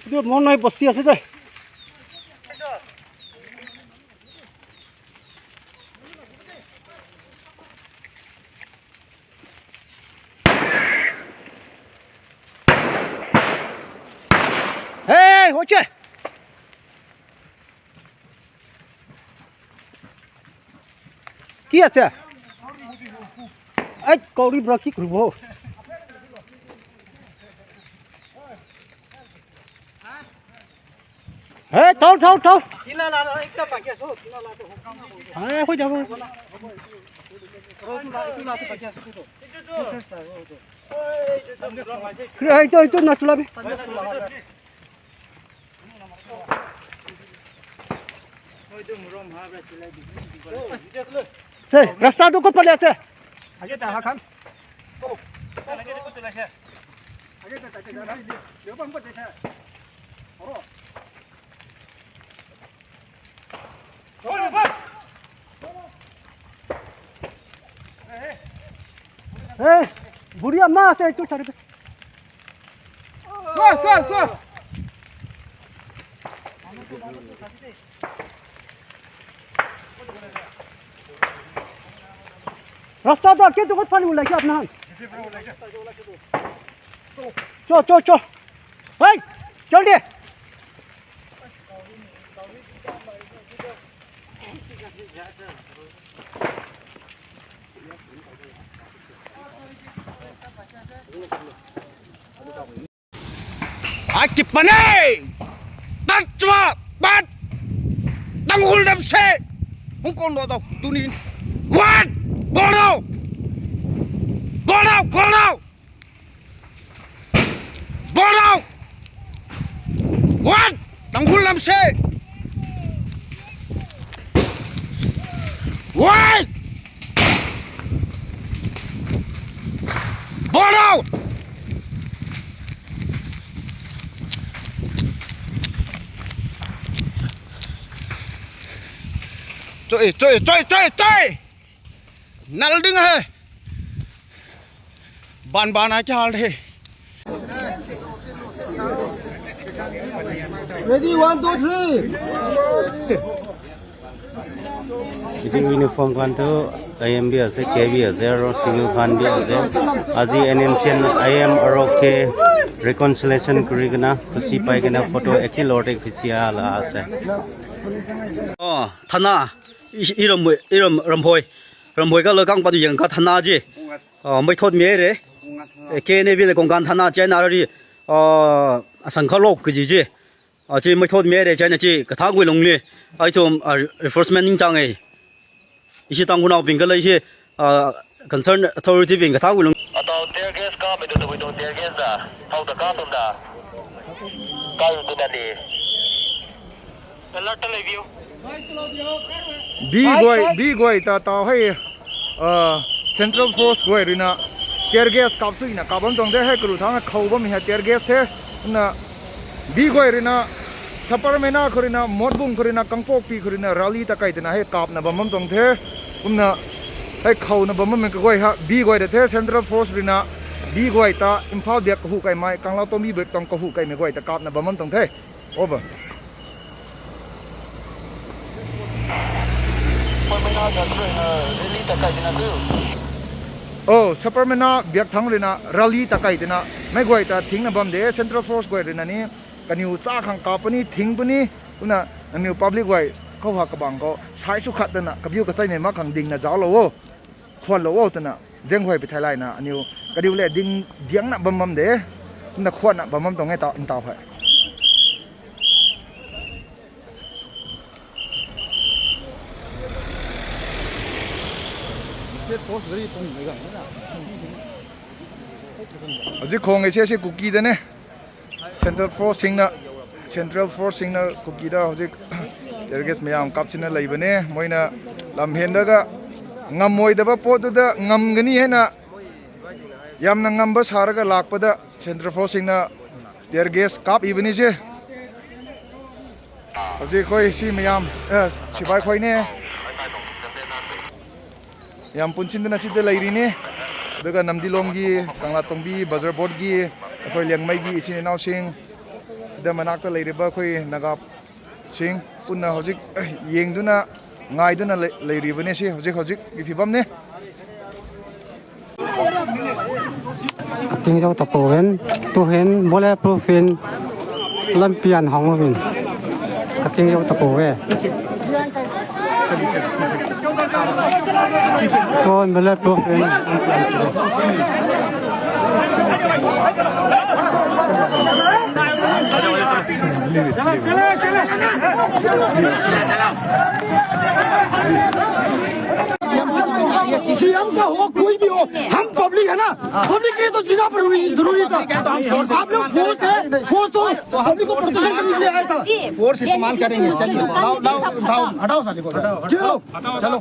Itu mau naik pasti aja deh. Hei, hoce. Ki আছে? Ai, কৌরি bra কি করব? Hey, thâu. Ina la ekta paki aso, ina la to hokam na bolbo. Ha, koi jabo. Ro tu la to paki aso to. Oi, to na chulabe. Se, rasta to ko pale ache. Age ta ha khan. Age ko to la se. Age ta ta na yo bang ko de se. Oro. Hey, बुढ़िया माँ से तो चढ़ पे। Sir. रास्ता तो आके तो कुछ पानी उल्ला क्या अपना? चो। भाई, चल दिए। Acipane, tatwa, bat, tanggul dam se, mungkin lo tau tunin, what, bono, what, tanggul dam se, what, bono. Trời nal đứng he ban ai chal he Ready, 1, 2, 3. Jadi uniform kan tu IM bi ase, KB ase, aro single khan bi ase. Aji NMCN IM aro K reconciliation kuri kena, kusi pai kena photo eki lorte khisia ala ase. Oh, thana iram ramphoi ka lokang padu yang ka thana ji mai thot me re ke ne bi le kong kan thana chen ar ri asang kha lok ji ji ji mai thot me re chen ji ka tha gui long le ai thom enforcement ning chang ei isi tang gunau ping ka le isi concern authority being ka gulung atau tear gas ka betul betul tear gas dah tahu tak ka tum dah kau tu tadi alert review B goi ta ta hai central force goi rina tear gas kap su ina kabam tong de hai kru thang khau bam ha tear gas the na B goi rina sapar mena khurina modbung khurina kangpok pi khurina rally ta kai dena hai kap na bam tong the umna hai khau na bam men ka goi ha B goi de the central force rina B goi ta imphal biak hu kai mai kangla to mi bek tong ko hu kai me goi ta kap na bam tong the over oh supermana biak thang rina rally ta kai dena mai goi ta thing na bam de central force goi rina ni kaniu cha khang ka pani thing pani una aniu public goi ko ha ka bang ko sai su khat na ka biu ka sai ne ma khang ding na jaw lo wo khon lo wo ta na jeng hoi pi thai lai na aniu ka diu le ding diang na bam bam de na khon na bam bam tong ai ta in ta phai aji khong ai se cookie da ne central force sing na cookie da hoji terges mayam kap china leibane moina lam henda ga ngamoi da ba pot da ngam gani he na yam na ngam ba sar ga lak pa da central force sing na terges kap ibani je hoji khoi si mayam sibai khoi ne yam punchin na si de leiri ne daga namdilom gi kangla tongbi bazar board gi khoi lengmai gi isin naw sing sida manak ta leiriba khoi nagap sing punna hojik yengduna ngaiduna leiribane si hojik gi phibam ne kinh châu tập bộ hen tu hen bố lẽ profin lâm pian hong vin kinh châu tập bộ về con bố lẽ profin CM का हो कोई भी हो हम public है ना public के तो जीना जरूरी था आप लोग फोर्स तो पब्लिक को प्रोटेक्शन करने के लिए आया था फोर्स इस्तेमाल करेंगे चलिए हटाओ साले को चलो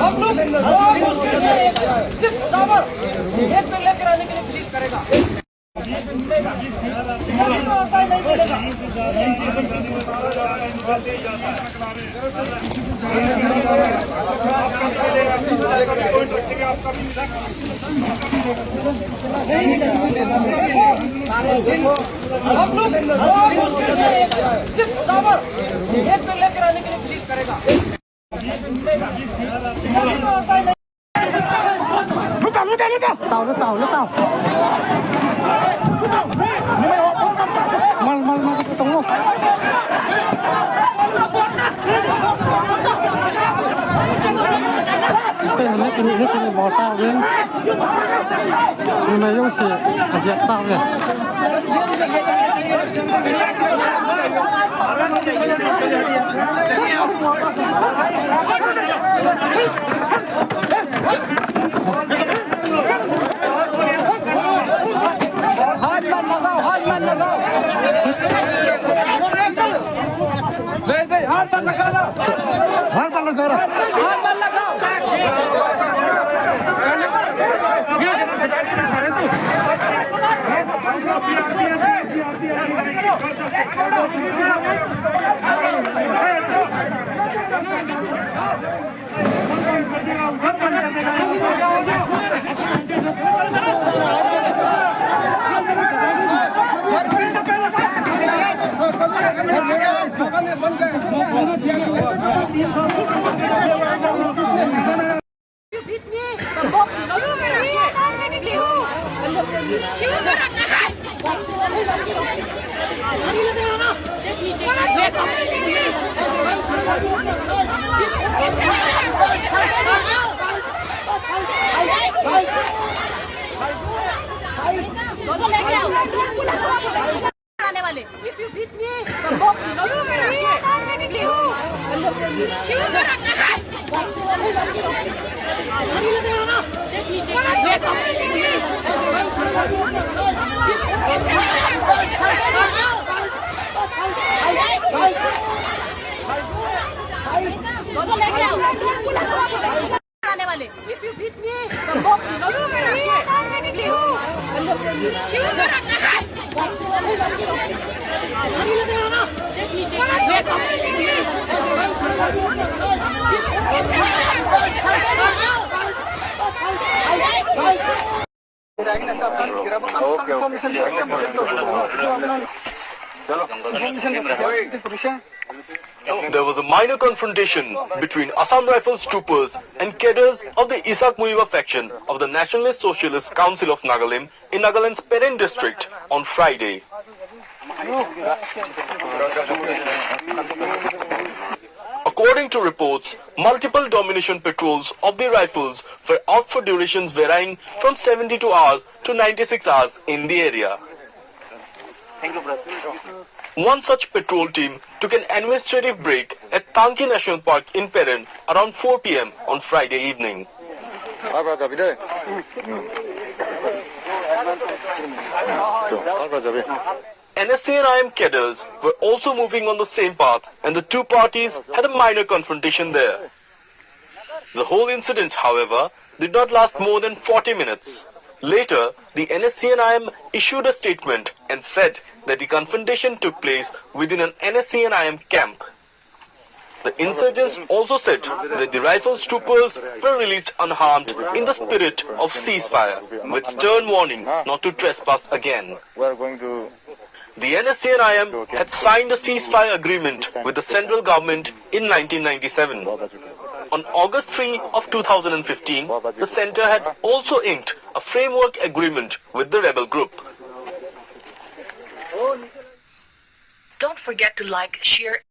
आप लोग सिर्फ टावर एक पे लेकर आने के लिए कोशिश करेगा नहीं मिलेगा आप लोग सिर्फ टावर एक पे लेकर आने के लिए कोशिश करेगा มันตรงนู้นเป็นบ่อเต้าเองมันไม่ยุ่งสิอาเซียเต้าเลย If you beat me, the book, no, you will be with you. You will not have. If you beat me, the book, no, you will be with you. You will not have. There was a minor confrontation between Assam Rifles troopers and cadres of the Isak Muiwa faction of the Nationalist Socialist Council of Nagaland in Nagaland's Peren district on Friday. According to reports, multiple domination patrols of the rifles were out for durations varying from 72 hours to 96 hours in the area. One such patrol team took an administrative break at Tanki National Park in Peren around 4 p.m. on Friday evening. NSC and IM cadres were also moving on the same path, and the two parties had a minor confrontation there. The whole incident, however, did not last more than 40 minutes. Later, the NSC and IM issued a statement and said that the confrontation took place within an NSC and IM camp. The insurgents also said that the rifles troopers were released unharmed in the spirit of ceasefire, with stern warning not to trespass again. The NSC and IM had signed a ceasefire agreement with the central government in 1997. On August 3 of 2015, the centre had also inked a framework agreement with the rebel group. Don't forget to like, share